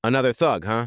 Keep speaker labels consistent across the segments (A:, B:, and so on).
A: Another thug, huh?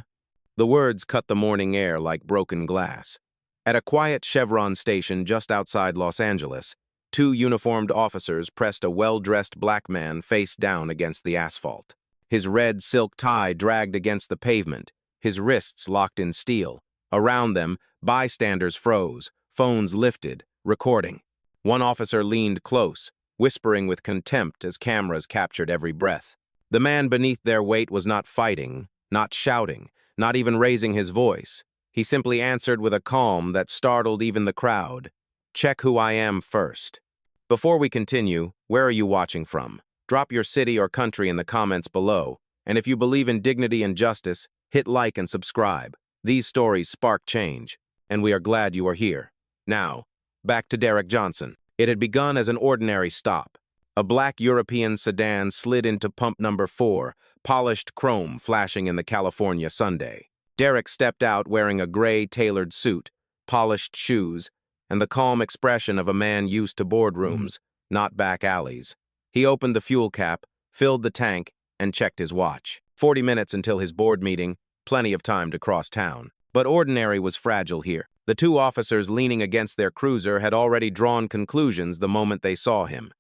A: The words cut the morning air like broken glass. At a quiet Chevron station just outside Los Angeles, two uniformed officers pressed a well-dressed black man face down against the asphalt. His red silk tie dragged against the pavement, his wrists locked in steel. Around them, bystanders froze, phones lifted, recording. One officer leaned close, whispering with contempt as cameras captured every breath. The man beneath their weight was not fighting, not shouting, not even raising his voice. He simply answered with a calm that startled even the crowd. "Check who I am first." Before we continue, where are you watching from? Drop your city or country in the comments below. And if you believe in dignity and justice, hit like and subscribe. These stories spark change, and we are glad you are here. Now, back to Derrick Johnson. It had begun as an ordinary stop. A black European sedan slid into pump number 4, polished chrome flashing in the California Sunday. Derrick stepped out wearing a gray tailored suit, polished shoes, and the calm expression of a man used to boardrooms, not back alleys. He opened the fuel cap, filled the tank, and checked his watch. 40 minutes until his board meeting, plenty of time to cross town. But ordinary was fragile here. The two officers leaning against their cruiser had already drawn conclusions the moment they saw him.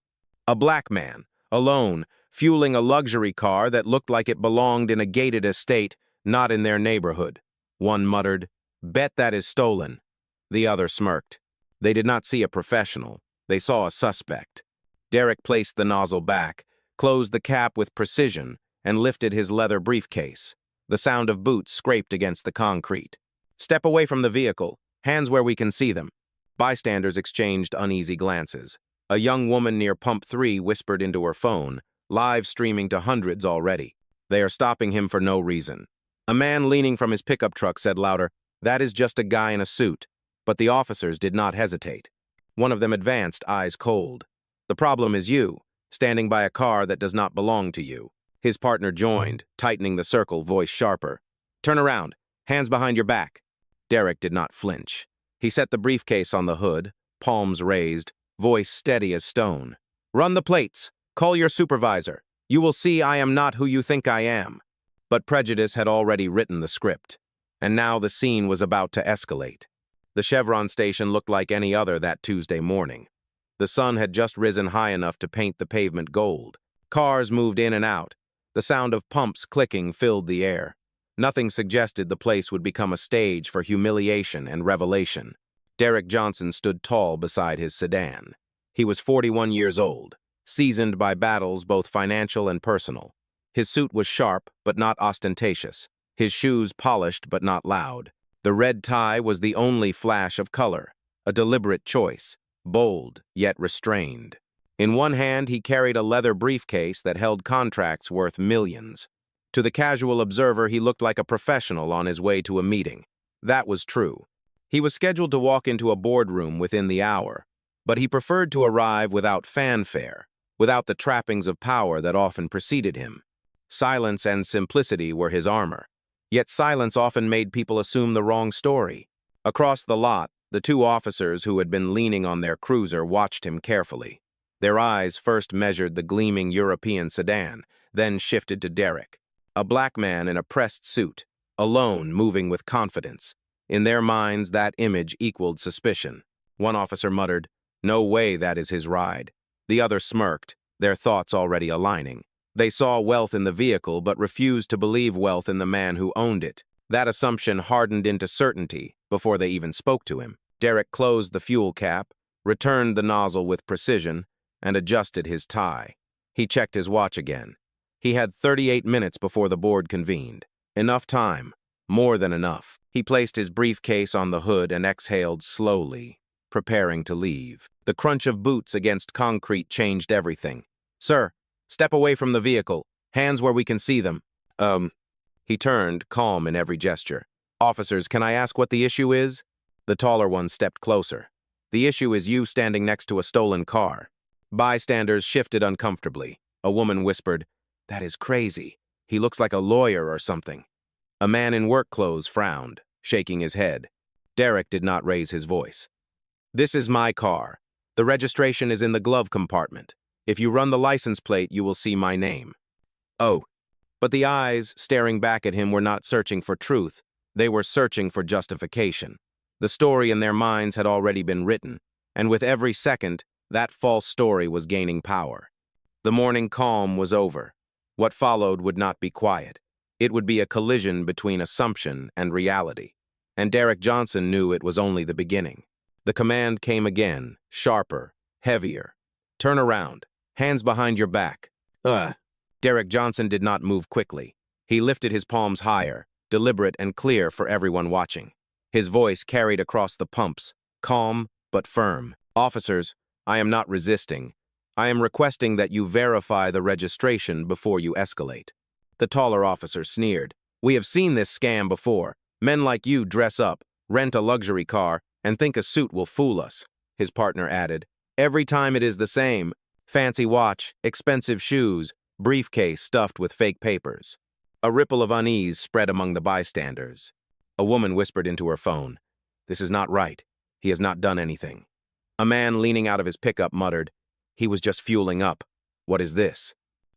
A: A black man, alone, fueling a luxury car that looked like it belonged in a gated estate, not in their neighborhood. One muttered, "Bet that is stolen." The other smirked. They did not see a professional. They saw a suspect. Derrick placed the nozzle back, closed the cap with precision, and lifted his leather briefcase. The sound of boots scraped against the concrete. "Step away from the vehicle. Hands where we can see them." Bystanders exchanged uneasy glances. A young woman near pump 3 whispered into her phone, live streaming to hundreds already. "They are stopping him for no reason." A man leaning from his pickup truck said louder, "That is just a guy in a suit." But the officers did not hesitate. One of them advanced, eyes cold. "The problem is you, standing by a car that does not belong to you." His partner joined, tightening the circle, voice sharper. "Turn around. Hands behind your back." Derrick did not flinch. He set the briefcase on the hood, palms raised, voice steady as stone. "Run the plates. Call your supervisor. You will see I am not who you think I am." But prejudice had already written the script, and now the scene was about to escalate. The Chevron station looked like any other that Tuesday morning. The sun had just risen high enough to paint the pavement gold. Cars moved in and out. The sound of pumps clicking filled the air. Nothing suggested the place would become a stage for humiliation and revelation. Derrick Johnson stood tall beside his sedan. He was 41 years old, seasoned by battles both financial and personal. His suit was sharp but not ostentatious. His shoes polished but not loud. The red tie was the only flash of color, a deliberate choice, bold yet restrained. In one hand, he carried a leather briefcase that held contracts worth millions. To the casual observer, he looked like a professional on his way to a meeting. That was true. He was scheduled to walk into a boardroom within the hour, but he preferred to arrive without fanfare, without the trappings of power that often preceded him. Silence and simplicity were his armor. Yet silence often made people assume the wrong story. Across the lot, the two officers who had been leaning on their cruiser watched him carefully. Their eyes first measured the gleaming European sedan, then shifted to Derrick, a black man in a pressed suit, alone, moving with confidence. In their minds, that image equaled suspicion. One officer muttered, "No way that is his ride." The other smirked, their thoughts already aligning. They saw wealth in the vehicle but refused to believe wealth in the man who owned it. That assumption hardened into certainty before they even spoke to him. Derrick closed the fuel cap, returned the nozzle with precision, and adjusted his tie. He checked his watch again. He had 38 minutes before the board convened. Enough time. More than enough. He placed his briefcase on the hood and exhaled slowly, preparing to leave. The crunch of boots against concrete changed everything. "Sir, step away from the vehicle. Hands where we can see them." He turned, calm in every gesture. "Officers, can I ask what the issue is?" The taller one stepped closer. "The issue is you standing next to a stolen car." Bystanders shifted uncomfortably. A woman whispered, "That is crazy. He looks like a lawyer or something." A man in work clothes frowned, shaking his head. Derrick did not raise his voice. "This is my car. The registration is in the glove compartment. If you run the license plate, you will see my name." "Oh, But the eyes staring back at him were not searching for truth. They were searching for justification. The story in their minds had already been written, and with every second, that false story was gaining power. The morning calm was over. What followed would not be quiet. It would be a collision between assumption and reality. And Derrick Johnson knew it was only the beginning. The command came again, sharper, heavier. Turn around. Hands behind your back. Ugh. Derrick Johnson did not move quickly. He lifted his palms higher, deliberate and clear for everyone watching. His voice carried across the pumps, calm but firm. Officers, I am not resisting. I am requesting that you verify the registration before you escalate. The taller officer sneered. We have seen this scam before. Men like you dress up, rent a luxury car, and think a suit will fool us. His partner added. Every time it is the same. Fancy watch, expensive shoes, briefcase stuffed with fake papers. A ripple of unease spread among the bystanders. A woman whispered into her phone. This is not right. He has not done anything. A man leaning out of his pickup muttered, he was just fueling up. What is this?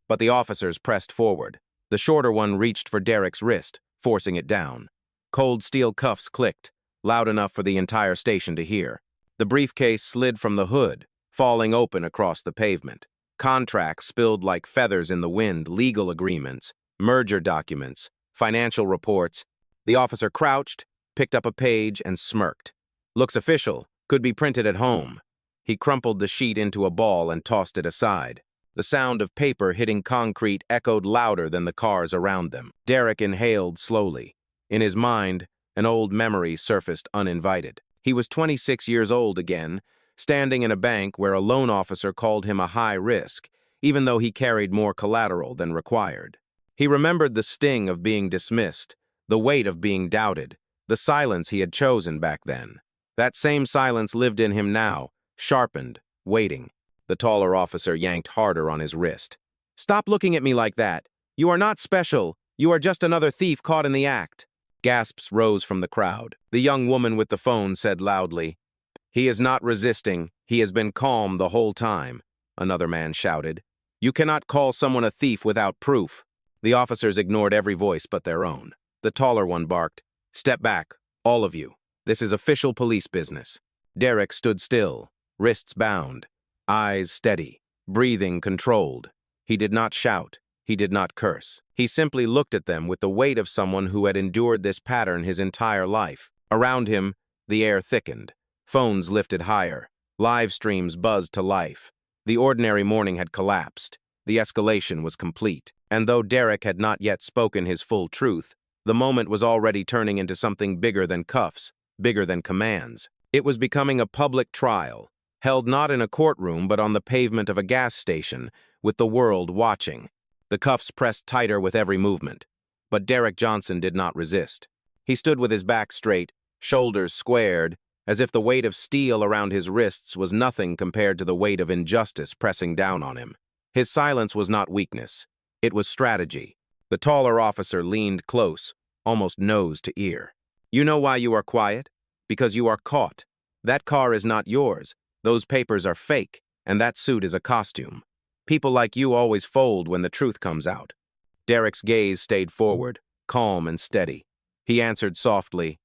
A: But the officers pressed forward. The shorter one reached for Derrick's wrist, forcing it down. Cold steel cuffs clicked, loud enough for the entire station to hear. The briefcase slid from the hood, falling open across the pavement. Contracts spilled like feathers in the wind, legal agreements, merger documents, financial reports. The officer crouched, picked up a page, and smirked. Looks official, could be printed at home. He crumpled the sheet into a ball and tossed it aside. The sound of paper hitting concrete echoed louder than the cars around them. Derrick inhaled slowly. In his mind, an old memory surfaced uninvited. He was 26 years old again, standing in a bank where a loan officer called him a high risk, even though he carried more collateral than required. He remembered the sting of being dismissed, the weight of being doubted, the silence he had chosen back then. That same silence lived in him now, sharpened, waiting. The taller officer yanked harder on his wrist. Stop looking at me like that. You are not special. You are just another thief caught in the act. Gasps rose from the crowd. The young woman with the phone said loudly, He is not resisting. He has been calm the whole time. Another man shouted. You cannot call someone a thief without proof. The officers ignored every voice but their own. The taller one barked, Step back, all of you. This is official police business. Derrick stood still, wrists bound, eyes steady, breathing controlled. He did not shout. He did not curse. He simply looked at them with the weight of someone who had endured this pattern his entire life. Around him, the air thickened. Phones lifted higher. Live streams buzzed to life. The ordinary morning had collapsed. The escalation was complete. And though Derrick had not yet spoken his full truth, the moment was already turning into something bigger than cuffs, bigger than commands. It was becoming a public trial, held not in a courtroom but on the pavement of a gas station, with the world watching. The cuffs pressed tighter with every movement. But Derrick Johnson did not resist. He stood with his back straight, shoulders squared, as if the weight of steel around his wrists was nothing compared to the weight of injustice pressing down on him. His silence was not weakness. It was strategy. The taller officer leaned close, almost nose to ear. You know why you are quiet? Because you are caught. That car is not yours. Those papers are fake, and that suit is a costume. People like you always fold when the truth comes out. Derrick's gaze stayed forward, calm and steady. He answered softly,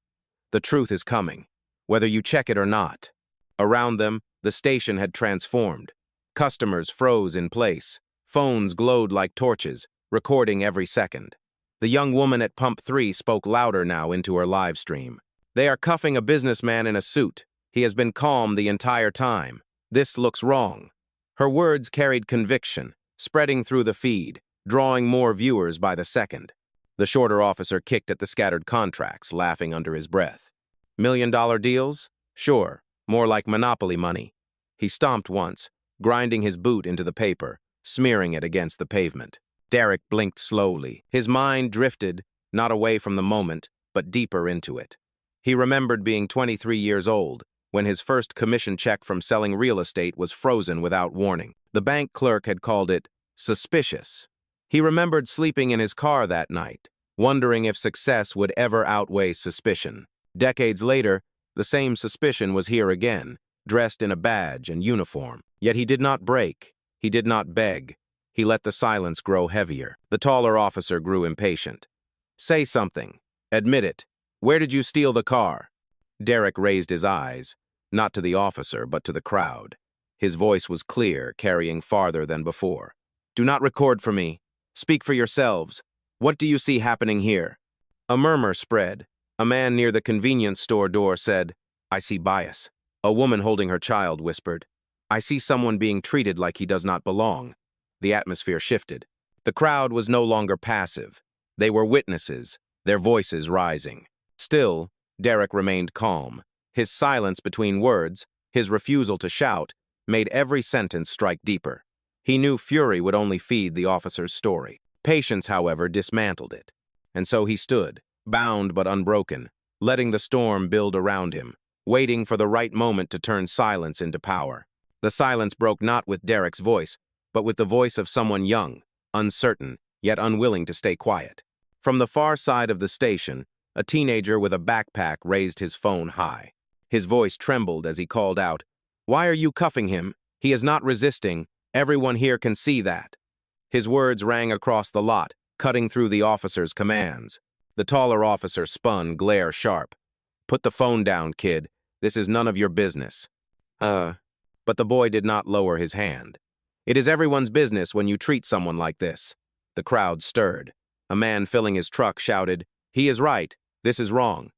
A: The truth is coming, whether you check it or not. Around them, the station had transformed. Customers froze in place. Phones glowed like torches, recording every second. The young woman at Pump 3 spoke louder now into her live stream. They are cuffing a businessman in a suit. He has been calm the entire time. This looks wrong. Her words carried conviction, spreading through the feed, drawing more viewers by the second. The shorter officer kicked at the scattered contracts, laughing under his breath. $1-million deals? Sure, more like monopoly money. He stomped once, grinding his boot into the paper, smearing it against the pavement. Derrick blinked slowly. His mind drifted, not away from the moment, but deeper into it. He remembered being 23 years old, when his first commission check from selling real estate was frozen without warning. The bank clerk had called it suspicious. He remembered sleeping in his car that night, wondering if success would ever outweigh suspicion. Decades later, the same suspicion was here again, dressed in a badge and uniform. Yet he did not break. He did not beg. He let the silence grow heavier. The taller officer grew impatient. Say something. Admit it. Where did you steal the car? Derrick raised his eyes, not to the officer, but to the crowd. His voice was clear, carrying farther than before. Do not record for me. Speak for yourselves. What do you see happening here? A murmur spread. A man near the convenience store door said, I see bias. A woman holding her child whispered, I see someone being treated like he does not belong. The atmosphere shifted. The crowd was no longer passive. They were witnesses, their voices rising. Still, Derrick remained calm. His silence between words, his refusal to shout, made every sentence strike deeper. He knew fury would only feed the officer's story. Patience, however, dismantled it. And so he stood, bound but unbroken, letting the storm build around him, waiting for the right moment to turn silence into power. The silence broke not with Derrick's voice, but with the voice of someone young, uncertain, yet unwilling to stay quiet. From the far side of the station, a teenager with a backpack raised his phone high. His voice trembled as he called out, Why are you cuffing him? He is not resisting. Everyone here can see that. His words rang across the lot, cutting through the officer's commands. The taller officer spun, glare sharp. Put the phone down, kid. This is none of your business. But the boy did not lower his hand. It is everyone's business when you treat someone like this. The crowd stirred. A man filling his truck shouted, He is right. This is wrong.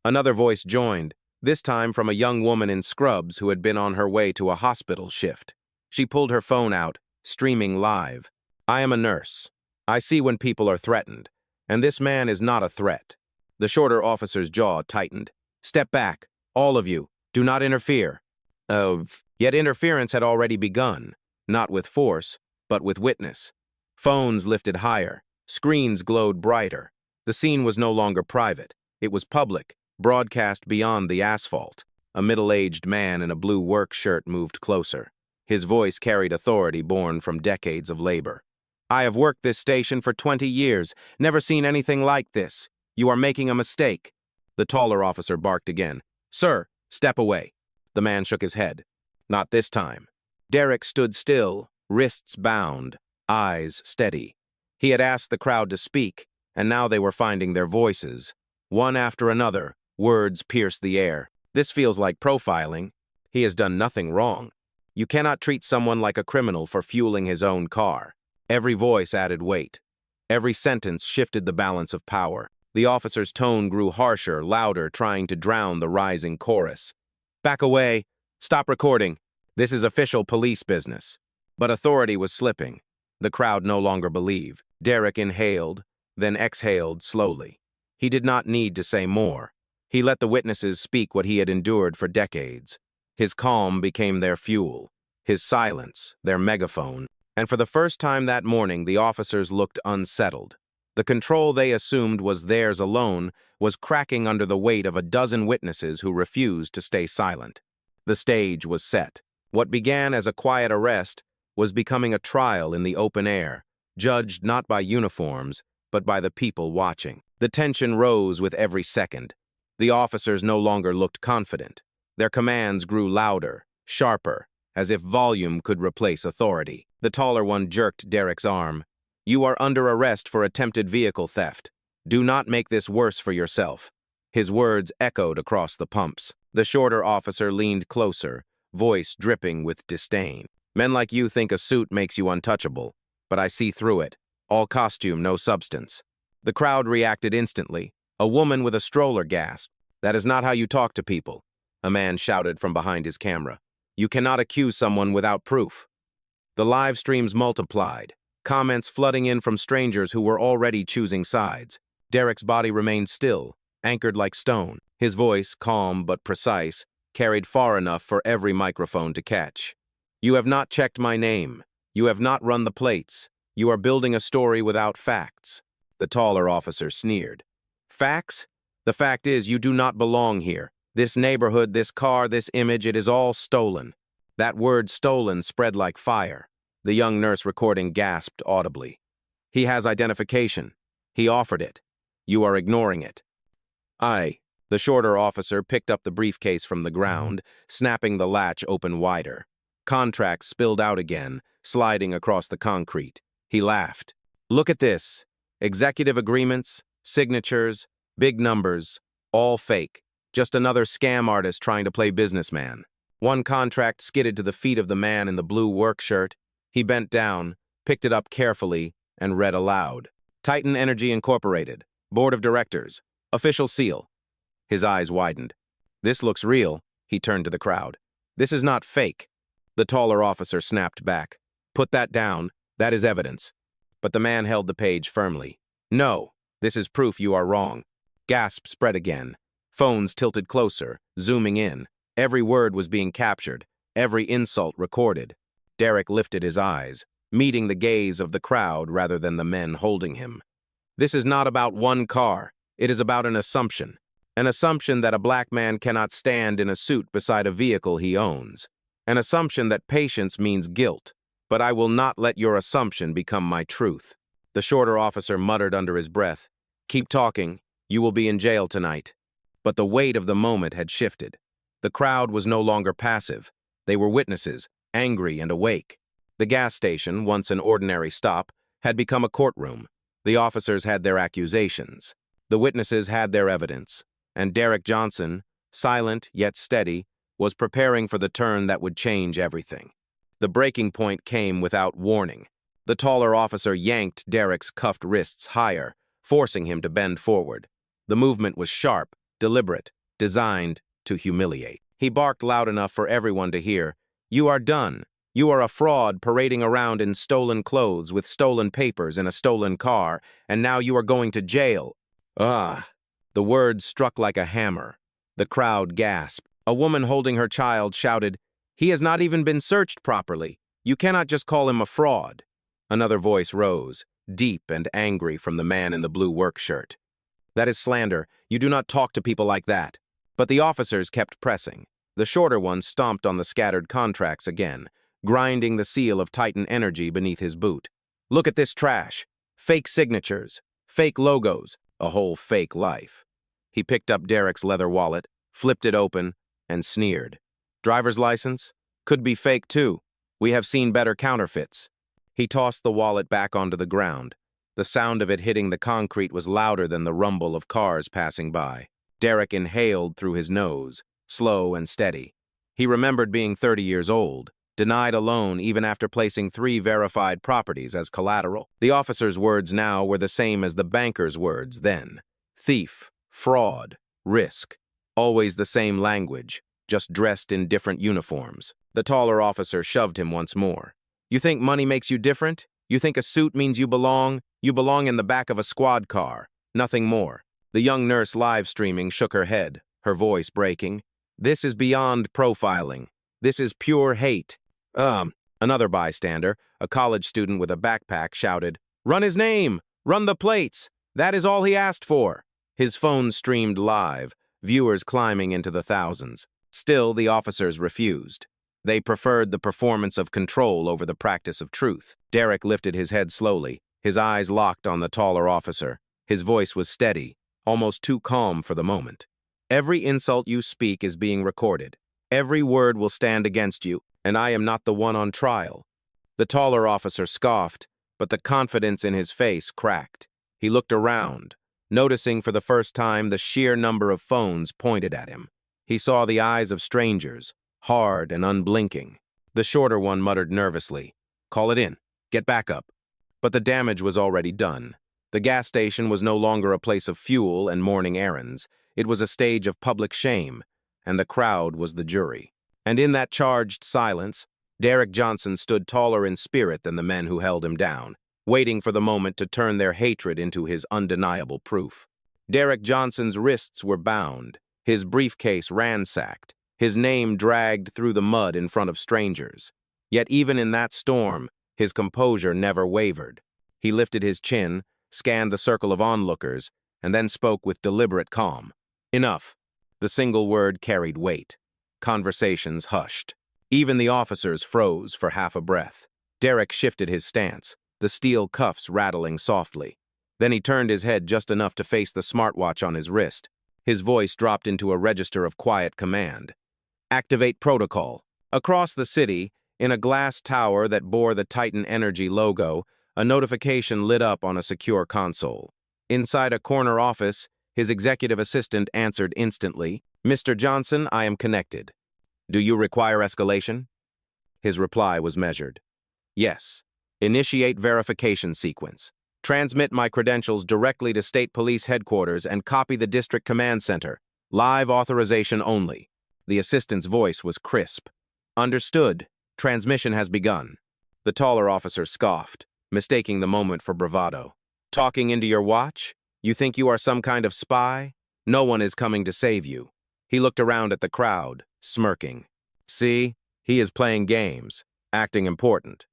A: Another voice joined, this time from a young woman in scrubs who had been on her way to a hospital shift. She pulled her phone out, streaming live. I am a nurse. I see when people are threatened, and this man is not a threat. The shorter officer's jaw tightened. Step back, all of you. Do not interfere. Yet interference had already begun, not with force, but with witness. Phones lifted higher. Screens glowed brighter. The scene was no longer private. It was public, broadcast beyond the asphalt. A middle-aged man in a blue work shirt moved closer. His voice carried authority born from decades of labor. I have worked this station for 20 years, never seen anything like this. You are making a mistake. The taller officer barked again. Sir, step away. The man shook his head. Not this time. Derrick stood still, wrists bound, eyes steady. He had asked the crowd to speak, and now they were finding their voices. One after another, words pierced the air. This feels like profiling. He has done nothing wrong. You cannot treat someone like a criminal for fueling his own car. Every voice added weight. Every sentence shifted the balance of power. The officer's tone grew harsher, louder, trying to drown the rising chorus. Back away. Stop recording. This is official police business. But authority was slipping. The crowd no longer believed. Derrick inhaled, then exhaled slowly. He did not need to say more. He let the witnesses speak what he had endured for decades. His calm became their fuel, his silence their megaphone, and for the first time that morning the officers looked unsettled. The control they assumed was theirs alone was cracking under the weight of a dozen witnesses who refused to stay silent. The stage was set. What began as a quiet arrest was becoming a trial in the open air, judged not by uniforms, but by the people watching. The tension rose with every second. The officers no longer looked confident. Their commands grew louder, sharper, as if volume could replace authority. The taller one jerked Derrick's arm. You are under arrest for attempted vehicle theft. Do not make this worse for yourself. His words echoed across the pumps. The shorter officer leaned closer, voice dripping with disdain. Men like you think a suit makes you untouchable, but I see through it. All costume, no substance. The crowd reacted instantly. A woman with a stroller gasped. That is not how you talk to people. A man shouted from behind his camera. You cannot accuse someone without proof. The live streams multiplied, comments flooding in from strangers who were already choosing sides. Derrick's body remained still, anchored like stone. His voice, calm but precise, carried far enough for every microphone to catch. You have not checked my name. You have not run the plates. You are building a story without facts. The taller officer sneered. Facts? The fact is you do not belong here. This neighborhood, this car, this image, it is all stolen. That word stolen spread like fire. The young nurse recording gasped audibly. He has identification. He offered it. You are ignoring it. The shorter officer picked up the briefcase from the ground, snapping the latch open wider. Contracts spilled out again, sliding across the concrete. He laughed. Look at this. Executive agreements, signatures, big numbers, all fake. Just another scam artist trying to play businessman. One contract skidded to the feet of the man in the blue work shirt. He bent down, picked it up carefully, and read aloud. Titan Energy Incorporated, Board of Directors, official seal. His eyes widened. This looks real, he turned to the crowd. This is not fake. The taller officer snapped back. Put that down, that is evidence. But the man held the page firmly. No, this is proof you are wrong. Gasps spread again. Phones tilted closer, zooming in. Every word was being captured, every insult recorded. Derrick lifted his eyes, meeting the gaze of the crowd rather than the men holding him. This is not about one car. It is about an assumption. An assumption that a black man cannot stand in a suit beside a vehicle he owns. An assumption that patience means guilt. But I will not let your assumption become my truth. The shorter officer muttered under his breath, Keep talking, you will be in jail tonight. But the weight of the moment had shifted. The crowd was no longer passive. They were witnesses, angry and awake. The gas station, once an ordinary stop, had become a courtroom. The officers had their accusations. The witnesses had their evidence. And Derrick Johnson, silent yet steady, was preparing for the turn that would change everything. The breaking point came without warning. The taller officer yanked Derrick's cuffed wrists higher, forcing him to bend forward. The movement was sharp, deliberate, designed to humiliate. He barked loud enough for everyone to hear, You are done. You are a fraud parading around in stolen clothes with stolen papers in a stolen car, and now you are going to jail. Ah! The words struck like a hammer. The crowd gasped. A woman holding her child shouted, He has not even been searched properly. You cannot just call him a fraud. Another voice rose, deep and angry from the man in the blue work shirt. That is slander. You do not talk to people like that. But the officers kept pressing. The shorter one stomped on the scattered contracts again, grinding the seal of Titan Energy beneath his boot. Look at this trash. Fake signatures, fake logos, a whole fake life. He picked up Derrick's leather wallet, flipped it open, and sneered. Driver's license? Could be fake too. We have seen better counterfeits. He tossed the wallet back onto the ground. The sound of it hitting the concrete was louder than the rumble of cars passing by. Derrick inhaled through his nose, slow and steady. He remembered being 30 years old, denied a loan even after placing 3 verified properties as collateral. The officer's words now were the same as the banker's words then. Thief, fraud, risk. Always the same language, just dressed in different uniforms. The taller officer shoved him once more. You think money makes you different? You think a suit means you belong? You belong in the back of a squad car. Nothing more. The young nurse live streaming shook her head, her voice breaking. This is beyond profiling. This is pure hate. Another bystander, a college student with a backpack, shouted, Run his name! Run the plates! That is all he asked for. His phone streamed live, viewers climbing into the thousands. Still, the officers refused. They preferred the performance of control over the practice of truth. Derrick lifted his head slowly, his eyes locked on the taller officer. His voice was steady, almost too calm for the moment. Every insult you speak is being recorded. Every word will stand against you, and I am not the one on trial. The taller officer scoffed, but the confidence in his face cracked. He looked around, noticing for the first time the sheer number of phones pointed at him. He saw the eyes of strangers, hard and unblinking. The shorter one muttered nervously, Call it in. Get back up. But the damage was already done. The gas station was no longer a place of fuel and morning errands. It was a stage of public shame, and the crowd was the jury. And in that charged silence, Derrick Johnson stood taller in spirit than the men who held him down, waiting for the moment to turn their hatred into his undeniable proof. Derrick Johnson's wrists were bound, his briefcase ransacked, his name dragged through the mud in front of strangers. Yet even in that storm, his composure never wavered. He lifted his chin, scanned the circle of onlookers, and then spoke with deliberate calm. Enough. The single word carried weight. Conversations hushed. Even the officers froze for half a breath. Derrick shifted his stance, the steel cuffs rattling softly. Then he turned his head just enough to face the smartwatch on his wrist. His voice dropped into a register of quiet command. Activate protocol. Across the city, in a glass tower that bore the Titan Energy logo, A notification lit up on a secure console. Inside a corner office, his executive assistant answered instantly, "Mr. Johnson, I am connected. Do you require escalation?" His reply was measured. "Yes. Initiate verification sequence. Transmit my credentials directly to State Police Headquarters and copy the District Command Center. Live authorization only." The assistant's voice was crisp. "Understood. Transmission has begun." The taller officer scoffed, mistaking the moment for bravado. "Talking into your watch? You think you are some kind of spy? No one is coming to save you." He looked around at the crowd, smirking. "See, he is playing games, acting important."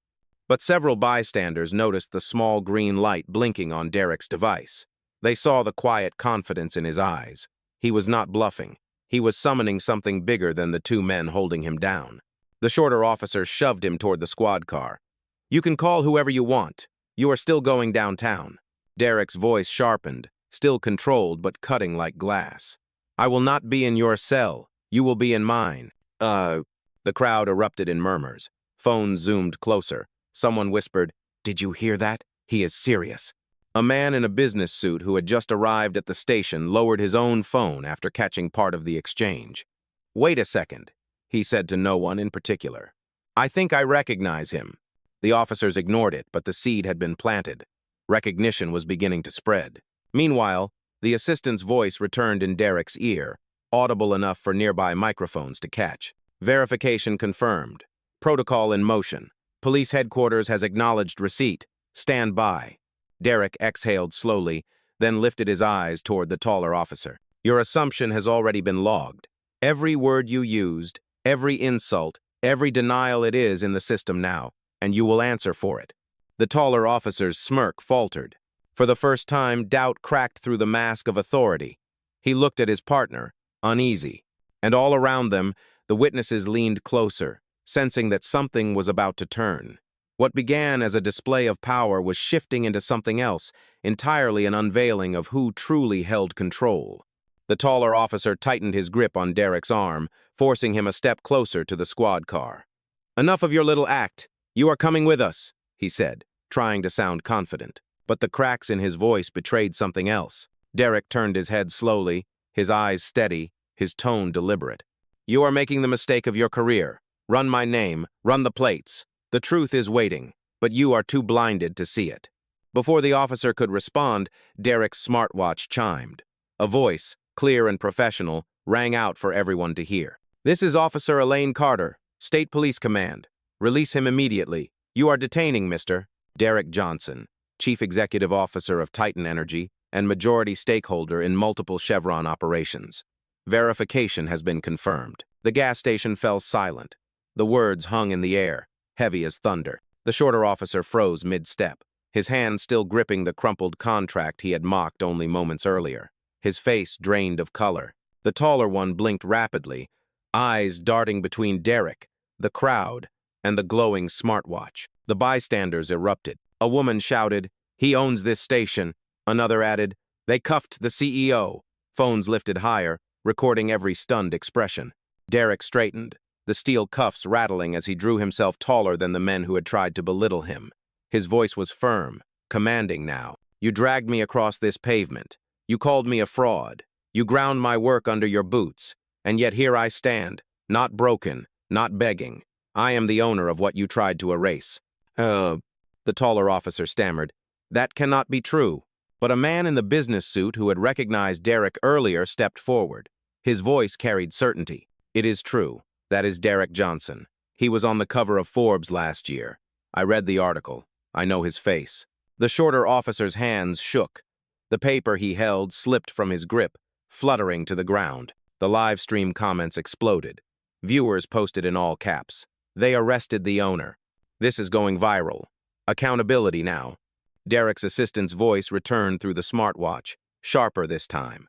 A: But several bystanders noticed the small green light blinking on Derrick's device. They saw the quiet confidence in his eyes. He was not bluffing. He was summoning something bigger than the two men holding him down. The shorter officer shoved him toward the squad car. "You can call whoever you want. You are still going downtown." Derrick's voice sharpened, still controlled but cutting like glass. "I will not be in your cell. You will be in mine." The crowd erupted in murmurs. Phones zoomed closer. Someone whispered, "Did you hear that? He is serious." A man in a business suit who had just arrived at the station lowered his own phone after catching part of the exchange. "Wait a second," he said to no one in particular. "I think I recognize him." The officers ignored it, but the seed had been planted. Recognition was beginning to spread. Meanwhile, the assistant's voice returned in Derrick's ear, audible enough for nearby microphones to catch. "Verification confirmed. Protocol in motion. Police headquarters has acknowledged receipt. Stand by." Derrick exhaled slowly, then lifted his eyes toward the taller officer. "Your assumption has already been logged. Every word you used, every insult, every denial, it is in the system now, and you will answer for it." The taller officer's smirk faltered. For the first time, doubt cracked through the mask of authority. He looked at his partner, uneasy. And all around them, the witnesses leaned closer, sensing that something was about to turn. What began as a display of power was shifting into something else, entirely an unveiling of who truly held control. The taller officer tightened his grip on Derrick's arm, forcing him a step closer to the squad car. "Enough of your little act. You are coming with us," he said, trying to sound confident. But the cracks in his voice betrayed something else. Derrick turned his head slowly, his eyes steady, his tone deliberate. "You are making the mistake of your career. Run my name, run the plates. The truth is waiting, but you are too blinded to see it." Before the officer could respond, Derrick's smartwatch chimed. A voice, clear and professional, rang out for everyone to hear. "This is Officer Elaine Carter, State Police Command. Release him immediately. You are detaining Mr. Derrick Johnson, Chief Executive Officer of Titan Energy and majority stakeholder in multiple Chevron operations. Verification has been confirmed." The gas station fell silent. The words hung in the air, heavy as thunder. The shorter officer froze mid-step, his hand still gripping the crumpled contract he had mocked only moments earlier. His face drained of color. The taller one blinked rapidly, eyes darting between Derrick, the crowd, and the glowing smartwatch. The bystanders erupted. A woman shouted, "He owns this station." Another added, "They cuffed the CEO." Phones lifted higher, recording every stunned expression. Derrick straightened, the steel cuffs rattling as he drew himself taller than the men who had tried to belittle him. His voice was firm, commanding now. "You dragged me across this pavement. You called me a fraud. You ground my work under your boots. And yet here I stand, not broken, not begging. I am the owner of what you tried to erase." The taller officer stammered. "That cannot be true." But a man in the business suit who had recognized Derrick earlier stepped forward. His voice carried certainty. "It is true. That is Derrick Johnson. He was on the cover of Forbes last year. I read the article. I know his face." The shorter officer's hands shook. The paper he held slipped from his grip, fluttering to the ground. The live stream comments exploded. Viewers posted in all caps. "They arrested the owner. This is going viral. Accountability now." Derrick's assistant's voice returned through the smartwatch, sharper this time.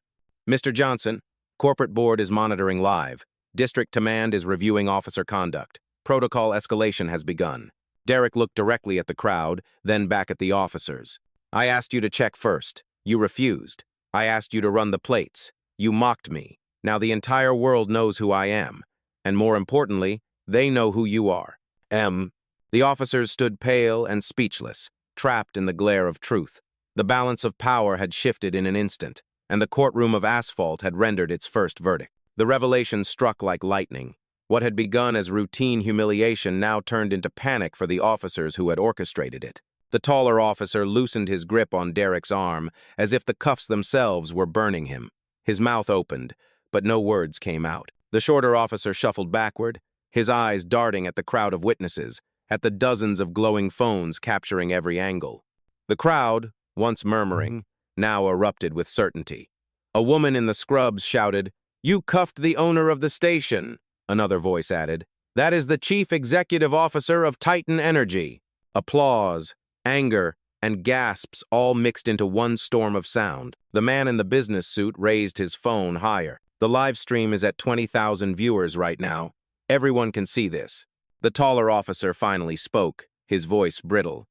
A: "Mr. Johnson, corporate board is monitoring live. District Command is reviewing officer conduct. Protocol escalation has begun." Derrick looked directly at the crowd, then back at the officers. "I asked you to check first. You refused. I asked you to run the plates. You mocked me. Now the entire world knows who I am. And more importantly, they know who you are." The officers stood pale and speechless. trapped in the glare of truth. The balance of power had shifted in an instant, and the courtroom of asphalt had rendered its first verdict. The revelation struck like lightning. What had begun as routine humiliation now turned into panic for the officers who had orchestrated it. The taller officer loosened his grip on Derrick's arm, as if the cuffs themselves were burning him. His mouth opened, but no words came out. The shorter officer shuffled backward, his eyes darting at the crowd of witnesses, at the dozens of glowing phones capturing every angle. The crowd, once murmuring, now erupted with certainty. A woman in the scrubs shouted, "You cuffed the owner of the station," another voice added. "That is the chief executive officer of Titan Energy." Applause, anger, and gasps all mixed into one storm of sound. The man in the business suit raised his phone higher. "The live stream is at 20,000 viewers right now. Everyone can see this." The taller officer finally spoke, his voice brittle.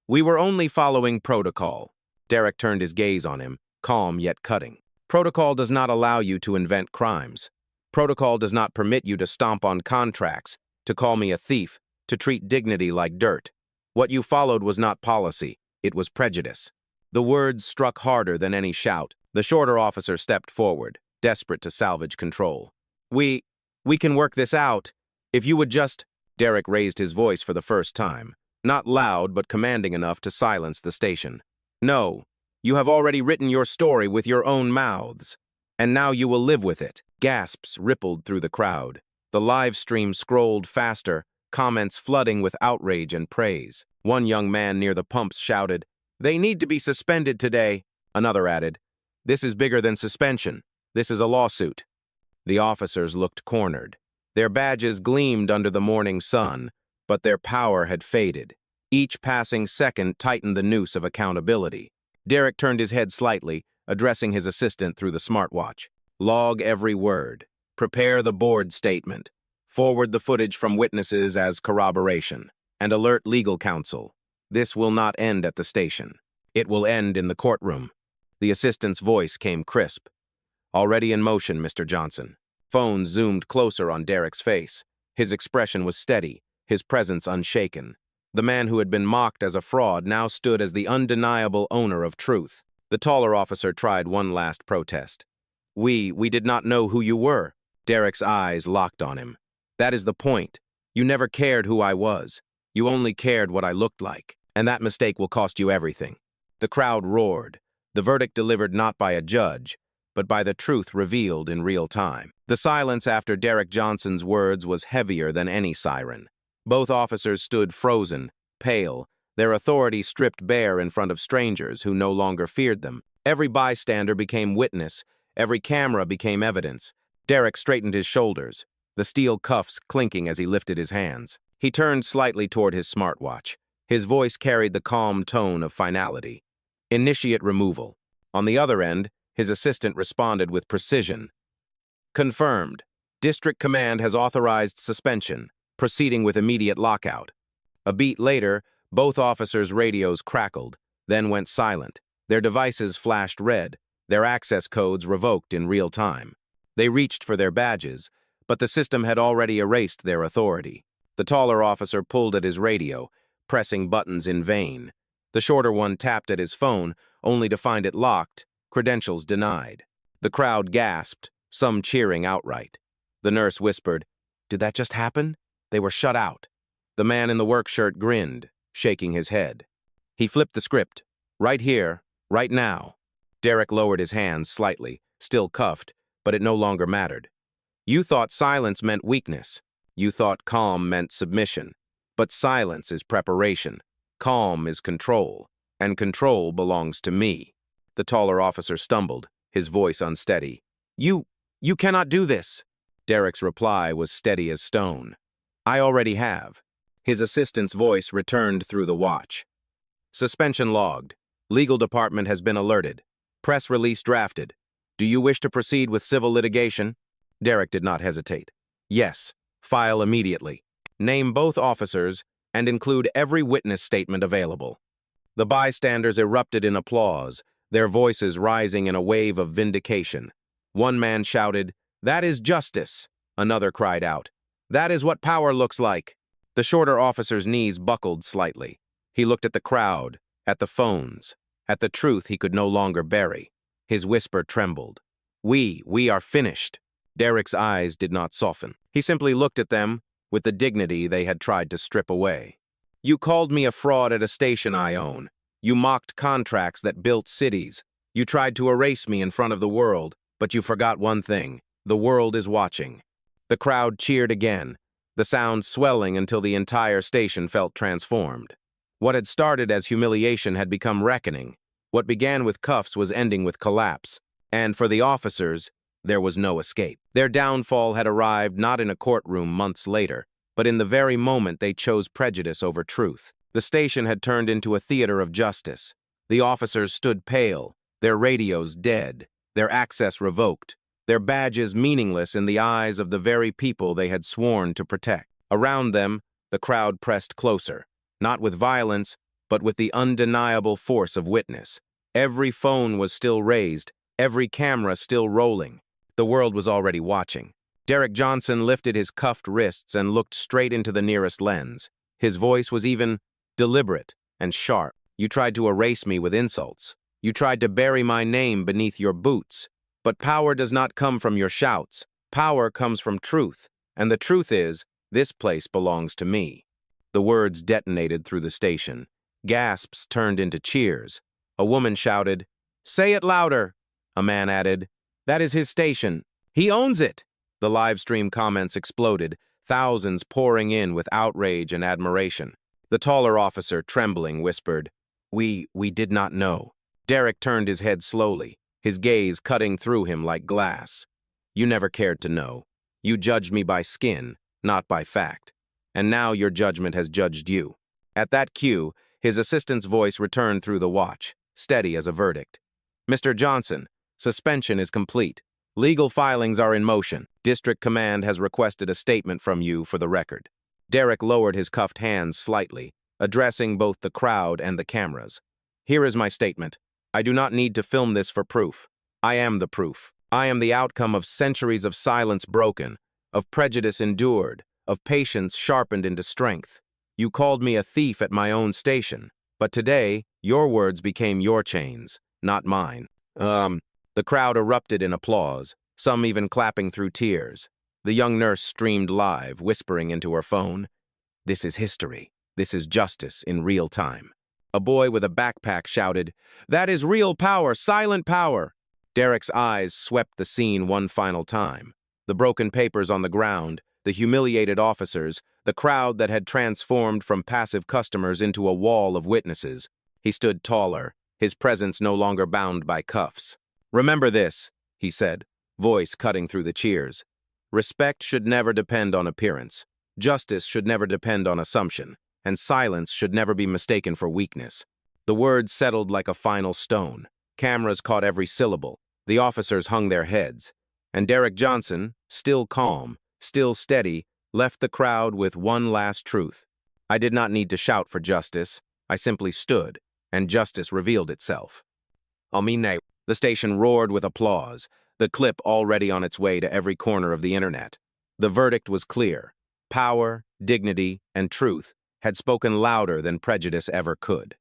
A: "We were only following protocol." Derrick turned his gaze on him, calm yet cutting. "Protocol does not allow you to invent crimes. Protocol does not permit you to stomp on contracts, to call me a thief, to treat dignity like dirt. What you followed was not policy, it was prejudice." The words struck harder than any shout. The shorter officer stepped forward, desperate to salvage control. We can work this out. If you would just—" Derrick raised his voice for the first time, not loud but commanding enough to silence the station. "No, you have already written your story with your own mouths, and now you will live with it." Gasps rippled through the crowd. The live stream scrolled faster, comments flooding with outrage and praise. One young man near the pumps shouted, "They need to be suspended today." Another added, "This is bigger than suspension. This is a lawsuit." The officers looked cornered. Their badges gleamed under the morning sun, but their power had faded. Each passing second tightened the noose of accountability. Derrick turned his head slightly, addressing his assistant through the smartwatch. "Log every word. Prepare the board statement. Forward the footage from witnesses as corroboration. And alert legal counsel. This will not end at the station. It will end in the courtroom." The assistant's voice came crisp. "Already in motion, Mr. Johnson." Phone zoomed closer on Derrick's face. His expression was steady, his presence unshaken. The man who had been mocked as a fraud now stood as the undeniable owner of truth. The taller officer tried one last protest. We did not know who you were." Derrick's eyes locked on him. "That is the point. You never cared who I was. You only cared what I looked like, and that mistake will cost you everything." The crowd roared, the verdict delivered not by a judge, but by the truth revealed in real time. The silence after Derrick Johnson's words was heavier than any siren. Both officers stood frozen, pale, their authority stripped bare in front of strangers who no longer feared them. Every bystander became witness, every camera became evidence. Derrick straightened his shoulders, the steel cuffs clinking as he lifted his hands. He turned slightly toward his smartwatch. His voice carried the calm tone of finality. "Initiate removal." On the other end, his assistant responded with precision. "Confirmed. District Command has authorized suspension, proceeding with immediate lockout." A beat later, both officers' radios crackled, then went silent. Their devices flashed red, their access codes revoked in real time. They reached for their badges, but the system had already erased their authority. The taller officer pulled at his radio, pressing buttons in vain. The shorter one tapped at his phone, only to find it locked, credentials denied. The crowd gasped, some cheering outright. The nurse whispered, "Did that just happen?" They were shut out. The man in the work shirt grinned, shaking his head. He flipped the script. "Right here, right now." Derrick lowered his hands slightly, still cuffed, but it no longer mattered. "You thought silence meant weakness. You thought calm meant submission. But silence is preparation. Calm is control. And control belongs to me." The taller officer stumbled, his voice unsteady. You cannot do this." Derrick's reply was steady as stone. "I already have." His assistant's voice returned through the watch. "Suspension logged. Legal department has been alerted. Press release drafted. Do you wish to proceed with civil litigation?" Derrick did not hesitate. "Yes. File immediately. Name both officers and include every witness statement available." The bystanders erupted in applause, their voices rising in a wave of vindication. One man shouted, "That is justice." Another cried out, "That is what power looks like." The shorter officer's knees buckled slightly. He looked at the crowd, at the phones, at the truth he could no longer bury. His whisper trembled. We are finished." Derrick's eyes did not soften. He simply looked at them with the dignity they had tried to strip away. "You called me a fraud at a station I own. You mocked contracts that built cities. You tried to erase me in front of the world, but you forgot one thing. The world is watching." The crowd cheered again, the sound swelling until the entire station felt transformed. What had started as humiliation had become reckoning. What began with cuffs was ending with collapse. And for the officers, there was no escape. Their downfall had arrived not in a courtroom months later, but in the very moment they chose prejudice over truth. The station had turned into a theater of justice. The officers stood pale, their radios dead, their access revoked, their badges meaningless in the eyes of the very people they had sworn to protect. Around them, the crowd pressed closer, not with violence, but with the undeniable force of witness. Every phone was still raised, every camera still rolling. The world was already watching. Derrick Johnson lifted his cuffed wrists and looked straight into the nearest lens. His voice was even deliberate and sharp. "You tried to erase me with insults. You tried to bury my name beneath your boots. But power does not come from your shouts. Power comes from truth. And the truth is, this place belongs to me." The words detonated through the station. Gasps turned into cheers. A woman shouted, "Say it louder." A man added, "That is his station. He owns it." The live stream comments exploded, thousands pouring in with outrage and admiration. The taller officer, trembling, whispered, We did not know." Derrick turned his head slowly, his gaze cutting through him like glass. "You never cared to know. You judged me by skin, not by fact. And now your judgment has judged you." At that cue, his assistant's voice returned through the watch, steady as a verdict. "Mr. Johnson, suspension is complete. Legal filings are in motion. District Command has requested a statement from you for the record." Derrick lowered his cuffed hands slightly, addressing both the crowd and the cameras. "Here is my statement. I do not need to film this for proof. I am the proof. I am the outcome of centuries of silence broken, of prejudice endured, of patience sharpened into strength. You called me a thief at my own station, but today, your words became your chains, not mine." The crowd erupted in applause, some even clapping through tears. The young nurse streamed live, whispering into her phone, "This is history. This is justice in real time." A boy with a backpack shouted, "That is real power, silent power." Derrick's eyes swept the scene one final time. The broken papers on the ground, the humiliated officers, the crowd that had transformed from passive customers into a wall of witnesses. He stood taller, his presence no longer bound by cuffs. "Remember this," he said, voice cutting through the cheers. "Respect should never depend on appearance. Justice should never depend on assumption. And silence should never be mistaken for weakness." The words settled like a final stone. Cameras caught every syllable. The officers hung their heads. And Derrick Johnson, still calm, still steady, left the crowd with one last truth. "I did not need to shout for justice. I simply stood, and justice revealed itself." The station roared with applause, the clip already on its way to every corner of the internet. The verdict was clear. Power, dignity, and truth had spoken louder than prejudice ever could.